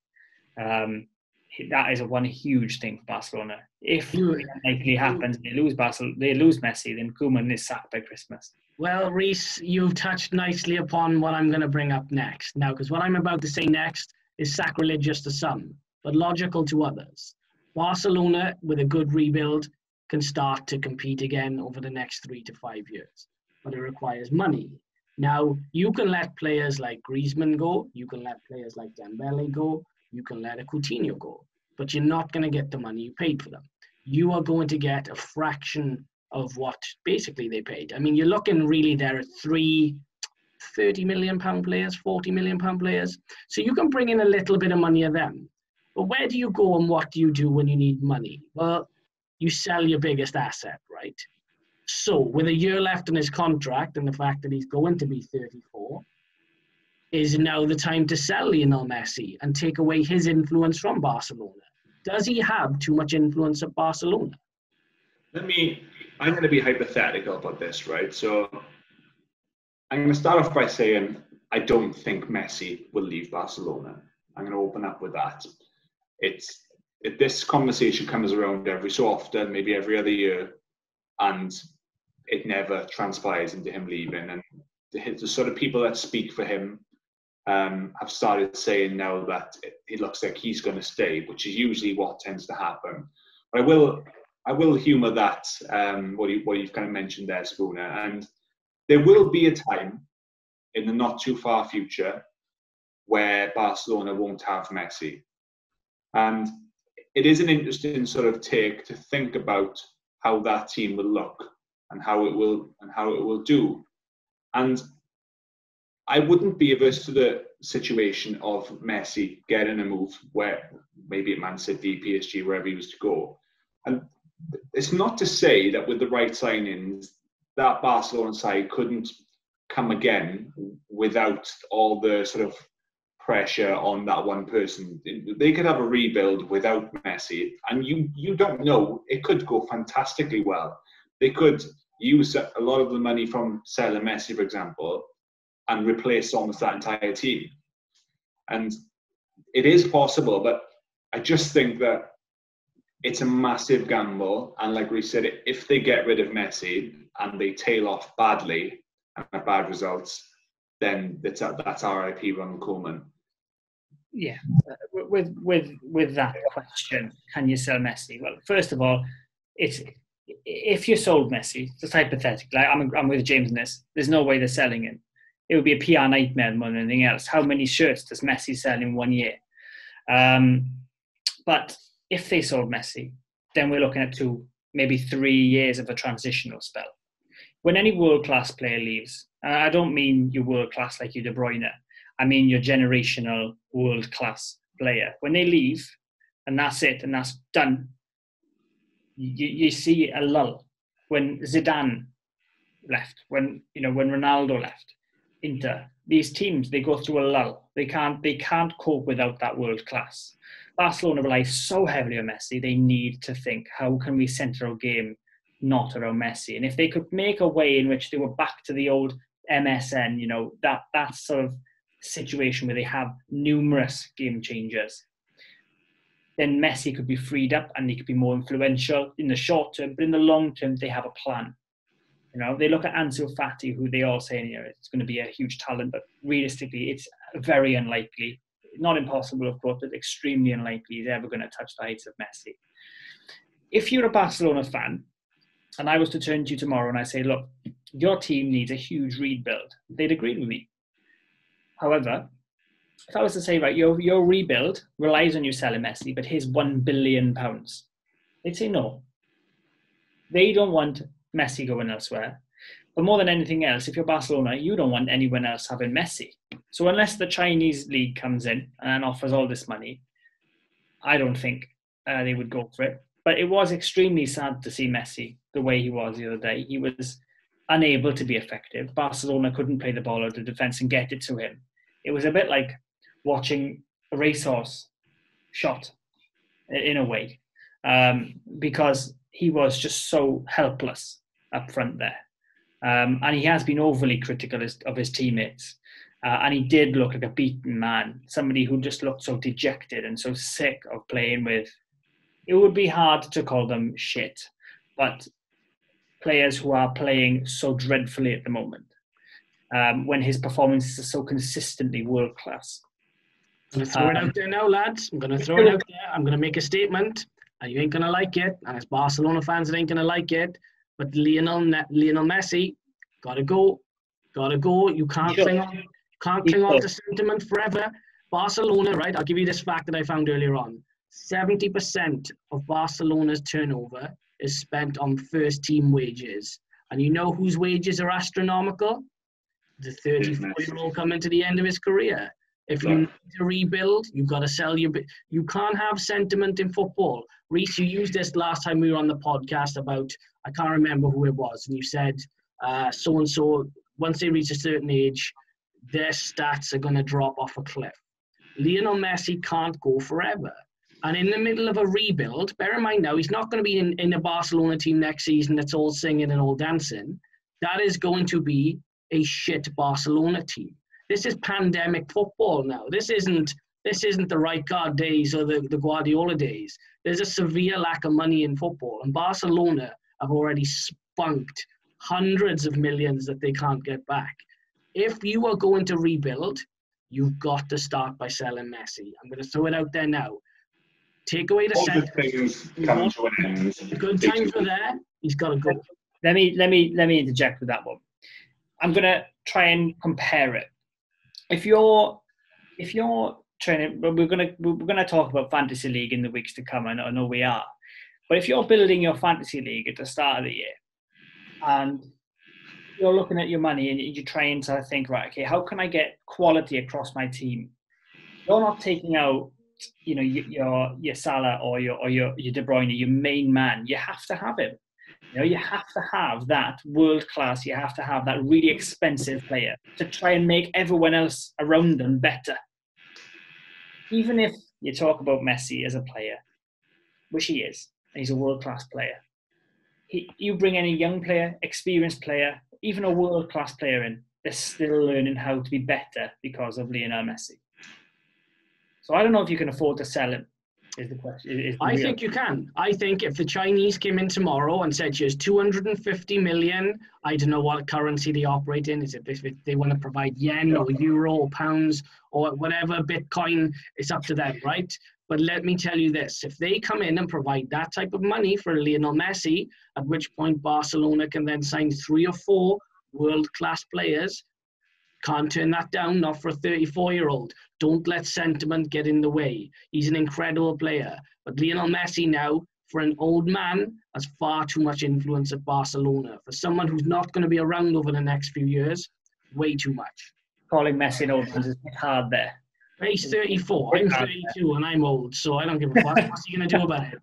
That is one huge thing for Barcelona. If it likely happens, they lose Messi, then Koeman is sacked by Christmas. Well, Reece, you've touched nicely upon what I'm going to bring up next. Now, because what I'm about to say next is sacrilegious to some, but logical to others. Barcelona, with a good rebuild, can start to compete again over the next 3 to 5 years. But it requires money. Now, you can let players like Griezmann go. You can let players like Dembele go. You can let a Coutinho go. But you're not going to get the money you paid for them. You are going to get a fraction of what basically they paid. I mean, you're looking really there at 30 million pound players, 40 million pound players. So you can bring in a little bit of money of them. But where do you go and what do you do when you need money? Well, you sell your biggest asset, right? So with a year left in his contract and the fact that he's going to be 34, is now the time to sell Lionel Messi and take away his influence from Barcelona? Does he have too much influence at Barcelona? I'm going to be hypothetical about this, right? So I'm going to start off by saying I don't think Messi will leave Barcelona. I'm going to open up with that. This conversation comes around every so often, maybe every other year, and it never transpires into him leaving. And the sort of people that speak for him have started saying now that it looks like he's going to stay, which is usually what tends to happen. But I will humour that, what you've kind of mentioned there, Spooner. And there will be a time in the not too far future where Barcelona won't have Messi. And it is an interesting sort of take to think about how that team will look and how it will do. And I wouldn't be averse to the situation of Messi getting a move where maybe at Man City, PSG, wherever he was to go. And it's not to say that with the right signings, that Barcelona side couldn't come again without all the sort of pressure on that one person. They could have a rebuild without Messi, and you don't know. It could go fantastically well. They could use a lot of the money from selling Messi, for example, and replace almost that entire team. And it is possible, but I just think that it's a massive gamble. And like we said, if they get rid of Messi and they tail off badly and have bad results, then that's RIP Ronald Koeman. Yeah, with that question, can you sell Messi? Well, first of all, if you sold Messi, just hypothetically, I'm with James in this. There's no way they're selling him. It would be a PR nightmare more than anything else. How many shirts does Messi sell in 1 year? But if they sold Messi, then we're looking at 2, maybe 3 years of a transitional spell. When any world-class player leaves, and I don't mean you're world-class like you De Bruyne, I mean your generational world-class player. When they leave, and that's it, and that's done, you see a lull. When Zidane left, when Ronaldo left, Inter, these teams, they go through a lull. They can't cope without that world class. Barcelona rely so heavily on Messi, they need to think, how can we centre our game not around Messi? And if they could make a way in which they were back to the old MSN, that sort of situation where they have numerous game changers, then Messi could be freed up and he could be more influential in the short term, but in the long term, they have a plan. They look at Ansu Fati, who they all say, it's going to be a huge talent, but realistically, it's very unlikely. Not impossible, of course, but extremely unlikely he's ever going to touch the heights of Messi. If you're a Barcelona fan, and I was to turn to you tomorrow and I say, look, your team needs a huge rebuild, they'd agree with me. However, if I was to say, right, your rebuild relies on you selling Messi, but here's £1 billion, they'd say no. They don't want Messi going elsewhere. But more than anything else, if you're Barcelona, you don't want anyone else having Messi. So unless the Chinese league comes in and offers all this money, I don't think they would go for it. But it was extremely sad to see Messi the way he was the other day. He was unable to be effective. Barcelona couldn't play the ball out of defence and get it to him. It was a bit like watching a racehorse shot, in a way, because he was just so helpless up front there. And he has been overly critical of his teammates. And he did look like a beaten man, somebody who just looked so dejected and so sick of playing with. It would be hard to call them shit, but players who are playing so dreadfully at the moment, when his performances are so consistently world-class. I'm going to throw it out there now, lads. I'm going to throw it out there. I'm going to make a statement. And you ain't going to like it. And as Barcelona fans, it ain't going to like it. But Lionel Messi, gotta go. You can't cling on to sentiment forever. Barcelona, right? I'll give you this fact that I found earlier on. 70% of Barcelona's turnover is spent on first team wages. And you know whose wages are astronomical? The 34-year-old coming to the end of his career. If you need to rebuild, you've got to sell your... You can't have sentiment in football. Reece, you used this last time we were on the podcast about, I can't remember who it was, and you said so-and-so, once they reach a certain age, their stats are going to drop off a cliff. Lionel Messi can't go forever. And in the middle of a rebuild, bear in mind now, he's not going to be in a Barcelona team next season that's all singing and all dancing. That is going to be a shit Barcelona team. This is pandemic football now. This isn't the Rijkaard days or the Guardiola days. There's a severe lack of money in football. And Barcelona have already spunked hundreds of millions that they can't get back. If you are going to rebuild, you've got to start by selling Messi. I'm going to throw it out there now. Take away the sentence. Things come to an end. The good times are there. He's got to go. Let me interject with that one. I'm going to try and compare it. If you're training, we're going to talk about fantasy league in the weeks to come. I know we are. But if you're building your fantasy league at the start of the year, and you're looking at your money and you're trying to think, right, okay, how can I get quality across my team? You're not taking out, your Salah or your De Bruyne, your main man. You have to have him. You have to have that world class. You have to have that really expensive player to try and make everyone else around them better. Even if you talk about Messi as a player, which he is, and he's a world class player. You bring any young player, experienced player, even a world class player in, they're still learning how to be better because of Lionel Messi. So I don't know if you can afford to sell him, is the question. I think you can. I think if the Chinese came in tomorrow and said, here's 250 million, I don't know what currency they operate in. Is it if they want to provide yen or euro or pounds or whatever, Bitcoin, it's up to them, right? But let me tell you this, if they come in and provide that type of money for Lionel Messi, at which point Barcelona can then sign 3 or 4 world-class players, can't turn that down, not for a 34-year-old. Don't let sentiment get in the way. He's an incredible player. But Lionel Messi now, for an old man, has far too much influence at Barcelona. For someone who's not going to be around over the next few years, way too much. Calling Messi an old man is hard there. He's 34. I'm 32 and I'm old, so I don't give a fuck. What's he going to do about it?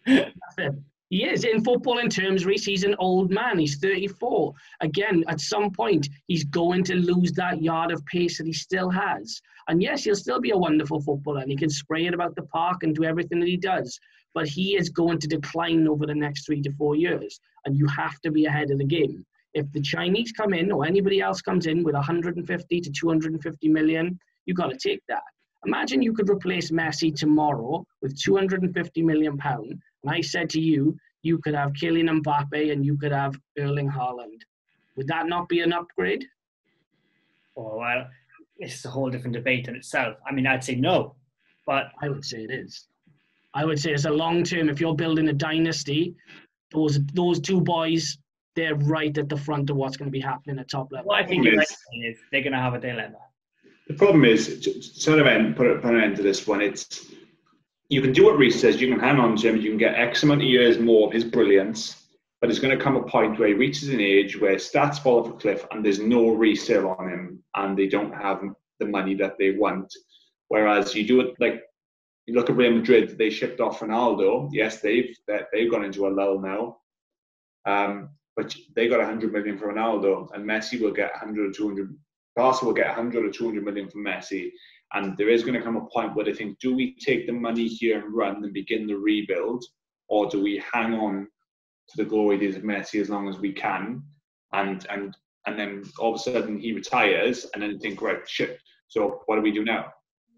That's it. He is. In football in terms, Reece, he's an old man. He's 34. Again, at some point, he's going to lose that yard of pace that he still has. And yes, he'll still be a wonderful footballer and he can spray it about the park and do everything that he does. But he is going to decline over the next 3 to 4 years. And you have to be ahead of the game. If the Chinese come in or anybody else comes in with 150 to 250 million, you've got to take that. Imagine you could replace Messi tomorrow with £250 million. And I said to you, you could have Kylian Mbappe and you could have Erling Haaland. Would that not be an upgrade? Oh, well, it's a whole different debate in itself. I mean, I'd say no, but I would say it is. I would say it's a long term. If you're building a dynasty, those 2 boys, they're right at the front of what's going to be happening at top level. What I think is they're going to have a dilemma. The problem is, to sort of put an end to this one, you can do what Reece says, you can hang on to him, you can get X amount of years more of his brilliance, but there's going to come a point where he reaches an age where stats fall off a cliff and there's no resale on him and they don't have the money that they want. Whereas you do it like, you look at Real Madrid, they shipped off Ronaldo. Yes, they've gone into a lull now. But they got 100 million for Ronaldo and Messi will get 100 or 200. Barca will get 100 or 200 million from Messi. And there is going to come a point where they think, do we take the money here and run and begin the rebuild? Or do we hang on to the glory days of Messi as long as we can? And then all of a sudden he retires and then think, right, shit, so what do we do now?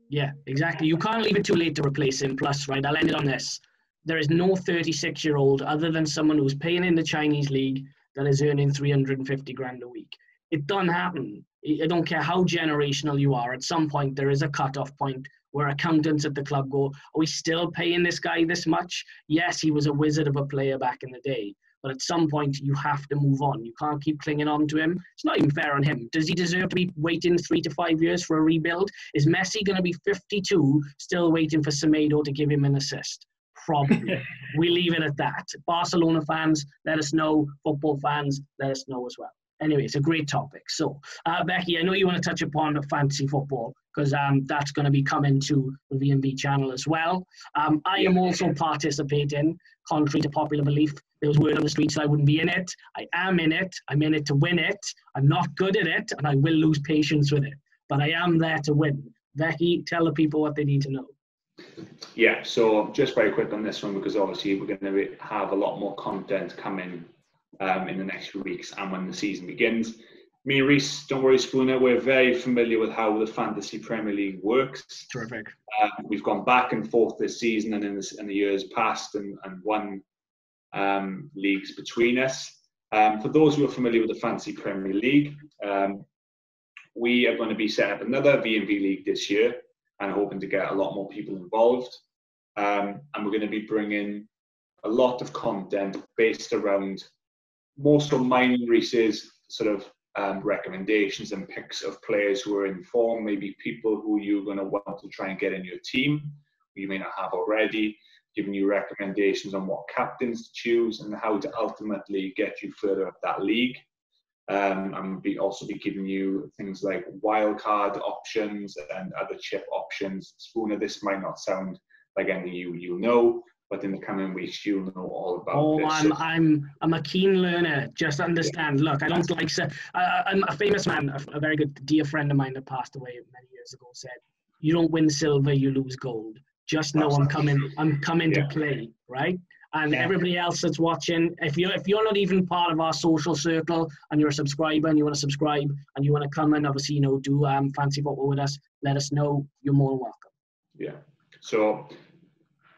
Yeah, exactly. You can't leave it too late to replace him. Plus, right, I'll end it on this. There is no 36-year-old other than someone who's paying in the Chinese league that is earning 350 grand a week. It doesn't happen. I don't care how generational you are. At some point, there is a cutoff point where accountants at the club go, are we still paying this guy this much? Yes, he was a wizard of a player back in the day. But at some point, you have to move on. You can't keep clinging on to him. It's not even fair on him. Does he deserve to be waiting 3 to 5 years for a rebuild? Is Messi going to be 52 still waiting for Semedo to give him an assist? Probably. We leave it at that. Barcelona fans, let us know. Football fans, let us know as well. Anyway, it's a great topic. So, Becky, I know you want to touch upon fantasy football because that's going to be coming to the VMB channel as well. I am also participating, contrary to popular belief. There was word on the streets that I wouldn't be in it. I am in it. I'm in it to win it. I'm not good at it, and I will lose patience with it. But I am there to win. Becky, tell the people what they need to know. Yeah, so just very quick on this one, because obviously we're going to have a lot more content coming in the next few weeks and when the season begins. Me and Reese, don't worry, Spooner, we're very familiar with how the Fantasy Premier League works. Terrific. We've gone back and forth this season and in the years past and won leagues between us. For those who are familiar with the Fantasy Premier League, we are going to be setting up another VMV league this year and hoping to get a lot more people involved. And we're going to be bringing a lot of content based around more so mine and Reese's sort of recommendations and picks of players who are in form, maybe people who you're going to want to try and get in your team, who you may not have already, giving you recommendations on what captains to choose and how to ultimately get you further up that league. And also be giving you things like wildcard options and other chip options. Spooner, this might not sound like anything you know, but in the coming weeks you'll know all about this. I'm a keen learner. Just understand. Look, I don't like. I'm a famous man. A very good dear friend of mine that passed away many years ago said, "You don't win silver, you lose gold." Just know I'm coming to play, right? And everybody else that's watching, if you're not even part of our social circle and you're a subscriber and you want to subscribe and you want to come and obviously do fantasy football with us, let us know. You're more than welcome. Yeah. So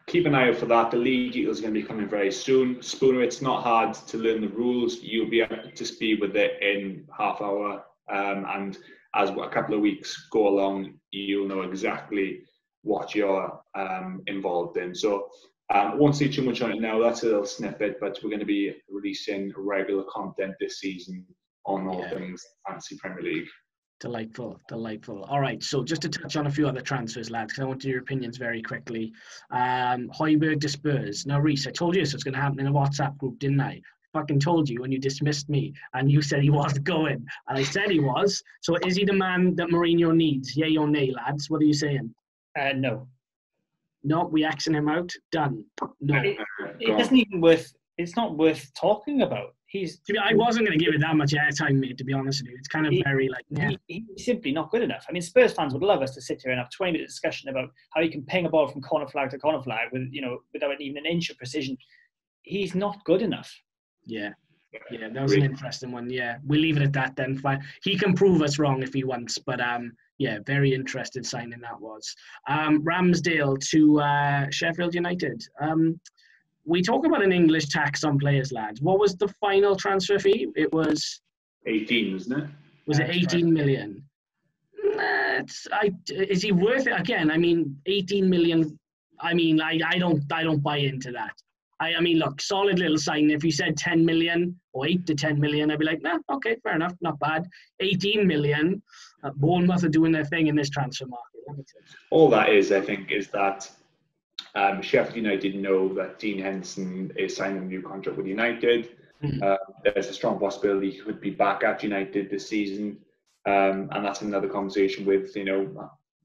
keep an eye out for that. The league is going to be coming very soon. Spooner, it's not hard to learn the rules. You'll be up to speed with it in half hour. And as a couple of weeks go along, you'll know exactly what you're involved in. So I won't say too much on it now. That's a little snippet, but we're going to be releasing regular content this season on all things Fantasy Premier League. Delightful. All right, so just to touch on a few other transfers, lads, because I want your opinions very quickly. Højbjerg to Spurs. Now, Reese, I told you this was going to happen in a WhatsApp group, didn't I? Fucking told you, and you dismissed me, and you said he wasn't going, and I said he was. So is he the man that Mourinho needs? Yay or nay, lads? What are you saying? No. No, we axing him out. Done. No. It isn't even worth. It's not worth talking about. I wasn't going to give it that much airtime, mate. To be honest with you, it's kind of he's simply not good enough. I mean, Spurs fans would love us to sit here and have 20-minute discussion about how you can ping a ball from corner flag to corner flag without even an inch of precision. He's not good enough. Yeah, that was an interesting one. Yeah, we'll leave it at that then. Fine. He can prove us wrong if he wants, but very interested signing that was. Ramsdale to Sheffield United. We talk about an English tax on players, lads. What was the final transfer fee? It was 18, wasn't it? Was it 18 million? Is he worth it? Again, I mean, 18 million. I mean, I don't buy into that. I mean, look, solid little sign. If you said 10 million or 8 to 10 million, I'd be like, nah, okay, fair enough, not bad. 18 million. Bournemouth are doing their thing in this transfer market. All that is, I think, is that Sheffield United know that Dean Henderson is signing a new contract with United. There's a strong possibility he could be back at United this season. And that's another conversation with,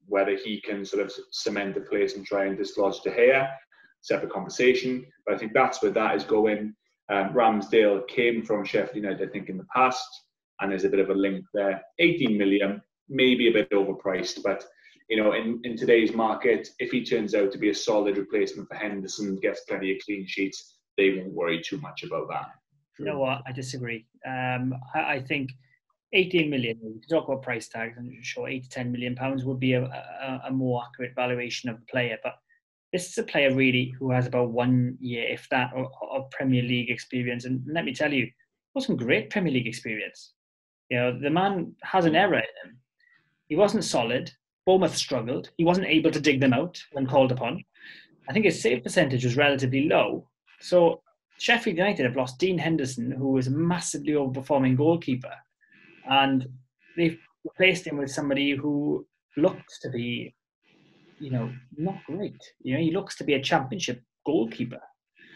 whether he can sort of cement the place and try and dislodge De Gea. Separate conversation. But I think that's where that is going. Ramsdale came from Sheffield United, I think, in the past. And there's a bit of a link there. 18 million, maybe a bit overpriced, but in today's market, if he turns out to be a solid replacement for Henderson, gets plenty of clean sheets, they won't worry too much about that. You know what? I disagree. I think 18 million, we can talk about price tags, and sure, 8 to 10 million pounds would be a more accurate valuation of the player. But this is a player really who has about 1 year, if that, of Premier League experience. And let me tell you, it wasn't great Premier League experience. The man has an error in him. He wasn't solid. Bournemouth struggled. He wasn't able to dig them out when called upon. I think his save percentage was relatively low. So Sheffield United have lost Dean Henderson, who was a massively overperforming goalkeeper. And they've replaced him with somebody who looks to be, not great. He looks to be a championship goalkeeper.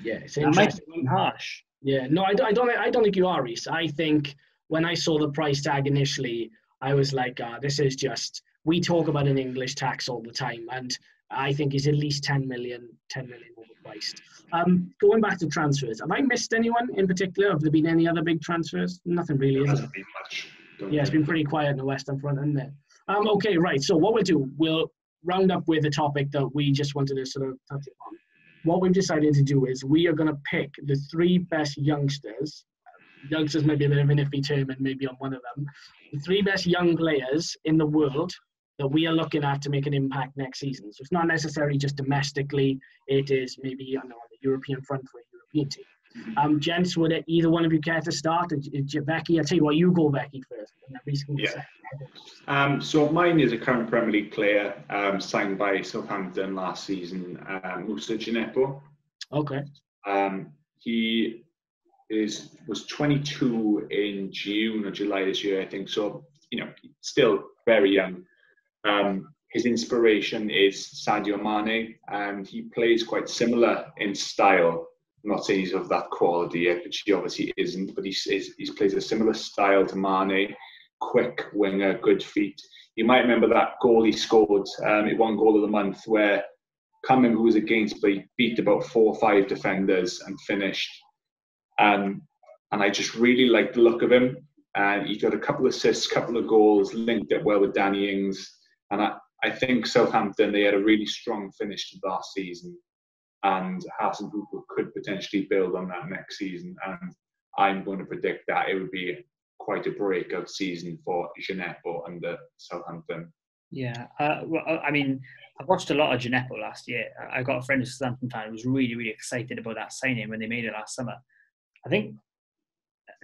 Yeah, it's interesting. That might be harsh. Yeah, no, I don't think you are, Reese. I think when I saw the price tag initially, I was like, this is just, we talk about an English tax all the time, and I think he's at least 10 million overpriced. Going back to transfers, have I missed anyone in particular? Have there been any other big transfers? Nothing really, is it? Been much. Yeah, it's been pretty quiet in the Western Front, isn't it? Okay, right. So what we'll do, we'll round up with a topic that we just wanted to sort of touch upon. What we've decided to do is we are going to pick the 3 best youngsters. Youngsters may be a bit of an iffy term, and maybe on one of them. The 3 best young players in the world that we are looking at to make an impact next season. So it's not necessarily just domestically. It is maybe on the European front for a European team. Gents, would either one of you care to start? Becky, I'll tell you what, you go, Becky, first. And then so mine is a current Premier League player signed by Southampton last season, Moussa Djenepo. Okay. He was 22 in June or July this year, I think. So, still very young. His inspiration is Sadio Mane, and he plays quite similar in style. I'm not saying he's of that quality yet, which he obviously isn't, but he plays a similar style to Mane, quick winger, good feet. You might remember that goal he scored, one goal of the month, where, I can't remember who was against, but he beat about 4 or 5 defenders and finished. And I just really like the look of him. And he got a couple of assists, couple of goals, linked up well with Danny Ings. And I think Southampton, they had a really strong finish to last season. And Hasenhüttl could potentially build on that next season. And I'm going to predict that it would be quite a breakout season for Djenepo under Southampton. Yeah, I mean, I watched a lot of Djenepo last year. I got a friend who's a Southampton fan who was really, really excited about that signing when they made it last summer. I think,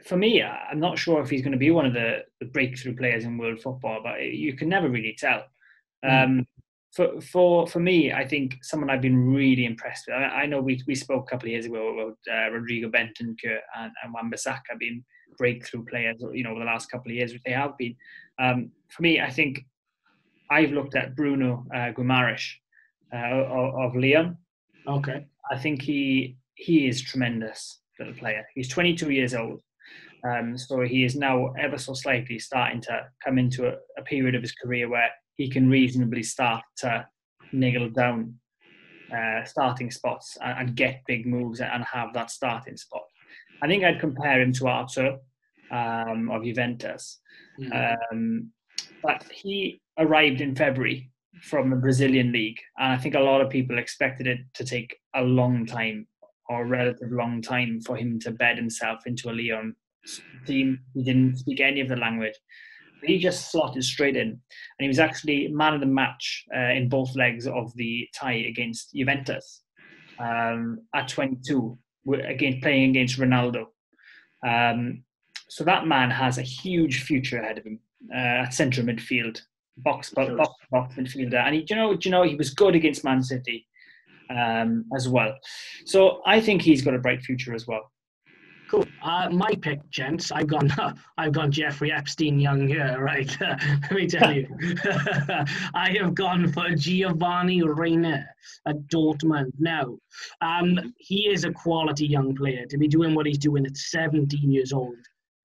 for me, I'm not sure if he's going to be one of the breakthrough players in world football, but you can never really tell. For me, I think someone I've been really impressed with. I know we spoke a couple of years ago about Rodrigo Bentancur and Wan-Bissaka being breakthrough players, over the last couple of years, which they have been. For me, I think I've looked at Bruno Guimaraes of Lyon. Okay. I think he is tremendous little player. He's 22 years old. So he is now ever so slightly starting to come into a period of his career where he can reasonably start to niggle down starting spots and get big moves and have that starting spot. I think I'd compare him to Arthur of Juventus. But he arrived in February from the Brazilian league, and I think a lot of people expected it to take a long time, or a relative long time, for him to bed himself into a Lyon team. He didn't speak any of the language. He just slotted straight in, and he was actually man of the match in both legs of the tie against Juventus at 22, playing against Ronaldo. So that man has a huge future ahead of him at central midfield, box midfielder, and he was good against Man City as well. So I think he's got a bright future as well. Cool. My pick, gents. I've gone Jeffrey Epstein Young here, right? Let me tell you, I have gone for Giovanni Reina at Dortmund. Now, he is a quality young player. To be doing what he's doing at 17 years old,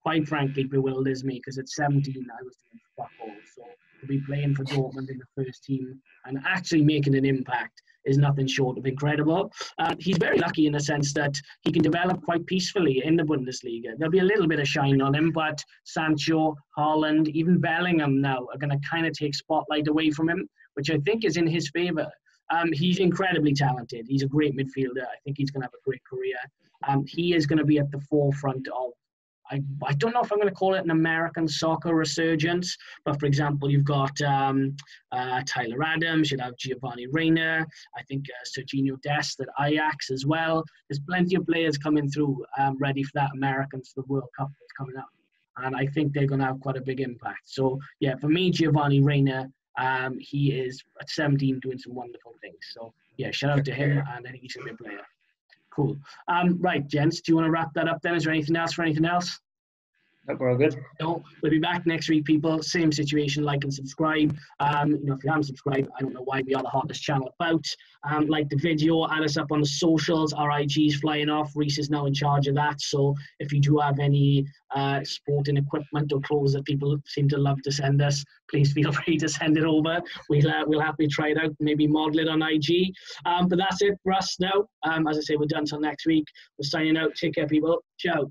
quite frankly, bewilders me, because at 17 I was doing fuck all. So to be playing for Dortmund in the first team and actually making an impact is nothing short of incredible. He's very lucky in the sense that he can develop quite peacefully in the Bundesliga. There'll be a little bit of shine on him, but Sancho, Haaland, even Bellingham now are going to kind of take spotlight away from him, which I think is in his favour. He's incredibly talented. He's a great midfielder. I think he's going to have a great career. He is going to be at the forefront of, I don't know if I'm going to call it an American soccer resurgence, but for example, you've got Tyler Adams, you'd have Giovanni Reina, I think Serginho Dest at Ajax as well. There's plenty of players coming through ready for that Americans for the World Cup that's coming up. And I think they're going to have quite a big impact. So, yeah, for me, Giovanni Reina, he is at 17 doing some wonderful things. So, yeah, shout out to him, and I think he's going to be a player. Cool. Right, gents, do you want to wrap that up then? Is there anything else for anything else? Hope we're all good. No, we'll be back next week, people. Same situation. Like and subscribe. If you haven't subscribed, I don't know why. We are the hottest channel about. Like the video, add us up on the socials. Our IG's flying off. Reese is now in charge of that. So if you do have any sporting equipment or clothes that people seem to love to send us, please feel free to send it over. We'll happily try it out. Maybe model it on IG. But that's it for us now. As I say, we're done till next week. We're signing out. Take care, people. Ciao.